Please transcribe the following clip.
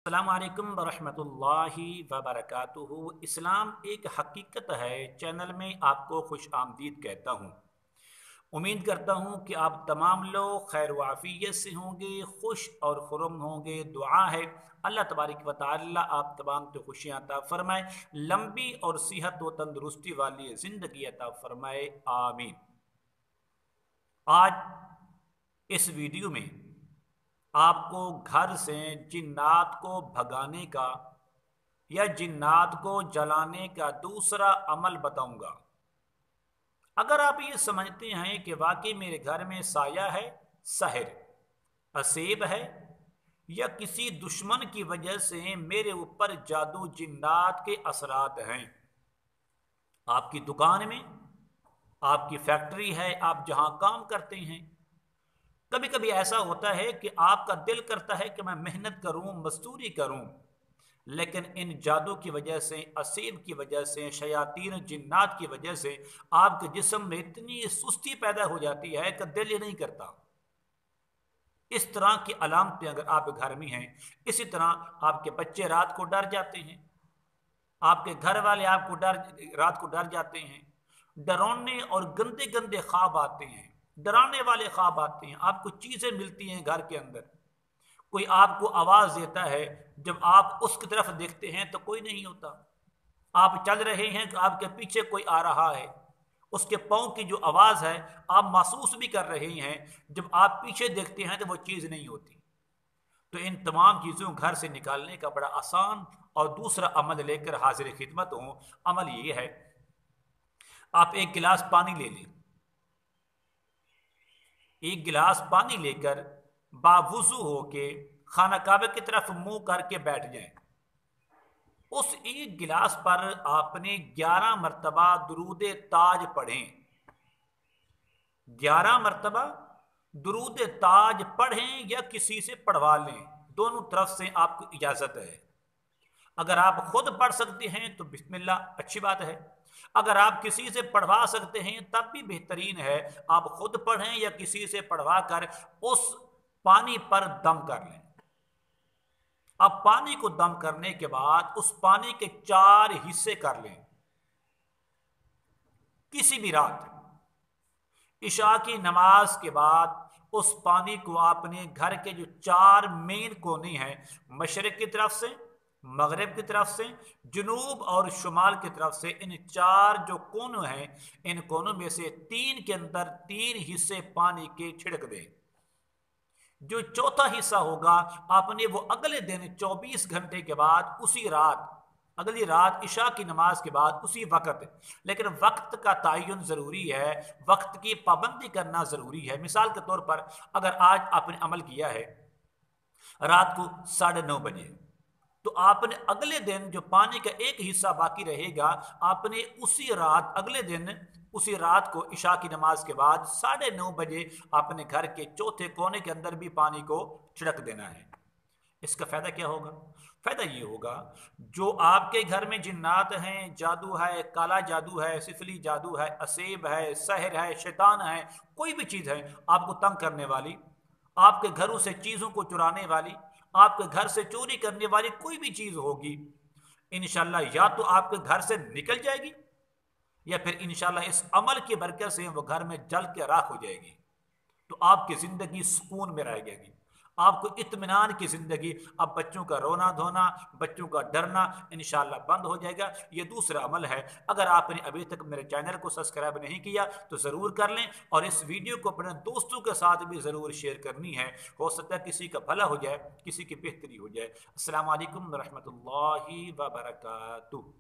अस्सलाम वालेकुम वरहमतुल्लाहि वबरकातुहू। इस्लाम एक हकीकत है चैनल में आपको खुश आमदीद कहता हूँ। उम्मीद करता हूँ कि आप तमाम लोग खैर वाफ़ियत से होंगे, खुश और खुरम होंगे। दुआ है अल्लाह तबारक व तआला आप तमाम को खुशियाँ अता फ़रमाए, लंबी और सेहत व तंदुरुस्ती वाली ज़िंदगी अता फ़रमाए, आमीन। आज इस वीडियो में आपको घर से जिन्नात को भगाने का या जिन्नात को जलाने का दूसरा अमल बताऊंगा। अगर आप ये समझते हैं कि वाकई मेरे घर में साया है, सहर, असेब है, या किसी दुश्मन की वजह से मेरे ऊपर जादू जिन्नात के असरात हैं, आपकी दुकान में, आपकी फैक्ट्री है, आप जहां काम करते हैं, कभी कभी ऐसा होता है कि आपका दिल करता है कि मैं मेहनत करूं, मजदूरी करूं, लेकिन इन जादू की वजह से, असीब की वजह से, शयातीन जिन्नात की वजह से आपके जिस्म में इतनी सुस्ती पैदा हो जाती है कि दिल ही नहीं करता। इस तरह की अलामतें अगर आप घर में हैं, इसी तरह आपके बच्चे रात को डर जाते हैं, आपके घर वाले आपको रात को डर जाते हैं, डरावने और गंदे गंदे ख्वाब आते हैं, डराने वाले ख्वाब आते हैं, आपको चीज़ें मिलती हैं घर के अंदर, कोई आपको आवाज़ देता है, जब आप उसकी तरफ देखते हैं तो कोई नहीं होता, आप चल रहे हैं तो आपके पीछे कोई आ रहा है, उसके पाँव की जो आवाज़ है आप महसूस भी कर रहे हैं, जब आप पीछे देखते हैं तो वो चीज़ नहीं होती। तो इन तमाम चीज़ों घर से निकालने का बड़ा आसान और दूसरा अमल लेकर हाजिर खिदमत हूँ। अमल ये है, आप एक गिलास पानी ले लें, एक गिलास पानी लेकर बावुज़ू होके खाना काबे की तरफ मुंह करके बैठ जाएं। उस एक गिलास पर आपने 11 मरतबा दुरूद ताज पढ़ें, 11 मरतबा दुरूद ताज पढ़ें या किसी से पढ़वा लें, दोनों तरफ से आपको इजाज़त है। अगर आप खुद पढ़ सकते हैं तो बिस्मिल्लाह, अच्छी बात है। अगर आप किसी से पढ़वा सकते हैं तब भी बेहतरीन है, आप खुद पढ़ें या किसी से पढ़वा कर उस पानी पर दम कर लें। अब पानी को दम करने के बाद उस पानी के 4 हिस्से कर लें। किसी भी रात इशा की नमाज के बाद उस पानी को आपने घर के जो 4 मेन कोने हैं, मशरिक की तरफ से, मगरिब की तरफ से, जुनूब और शुमाल की तरफ से, इन 4 जो कोनों हैं, इन कोनों में से 3 के अंदर 3 हिस्से पानी के छिड़क दें। जो चौथा हिस्सा होगा आपने वो अगले दिन 24 घंटे के बाद, उसी रात, अगली रात इशा की नमाज के बाद उसी वक्त, लेकिन वक्त का तयन ज़रूरी है, वक्त की पाबंदी करना ज़रूरी है। मिसाल के तौर पर अगर आज आपने अमल किया है रात को 9:30 बजे, तो आपने अगले दिन जो पानी का एक हिस्सा बाकी रहेगा, आपने उसी रात, अगले दिन उसी रात को इशा की नमाज के बाद 9:30 बजे अपने घर के चौथे कोने के अंदर भी पानी को छिड़क देना है। इसका फ़ायदा क्या होगा? फ़ायदा ये होगा, जो आपके घर में जिन्नात हैं, जादू है, काला जादू है, सिफली जादू है, असेब है, सहर है, शैतान है, कोई भी चीज़ है आपको तंग करने वाली, आपके घरों से चीज़ों को चुराने वाली, आपके घर से चोरी करने वाली कोई भी चीज़ होगी, इंशाल्लाह या तो आपके घर से निकल जाएगी या फिर इंशाल्लाह इस अमल की बरकत से वो घर में जल के राख हो जाएगी। तो आपकी ज़िंदगी सुकून में रहेगी, आपको इत्मीनान की ज़िंदगी। अब बच्चों का रोना धोना, बच्चों का डरना इंशाल्लाह बंद हो जाएगा। ये दूसरा अमल है। अगर आपने अभी तक मेरे चैनल को सब्सक्राइब नहीं किया तो ज़रूर कर लें, और इस वीडियो को अपने दोस्तों के साथ भी ज़रूर शेयर करनी है। हो सकता है किसी का भला हो जाए, किसी की बेहतरी हो जाए। अस्सलाम वालेकुम रहमतुल्लाहि व बरकातुहू।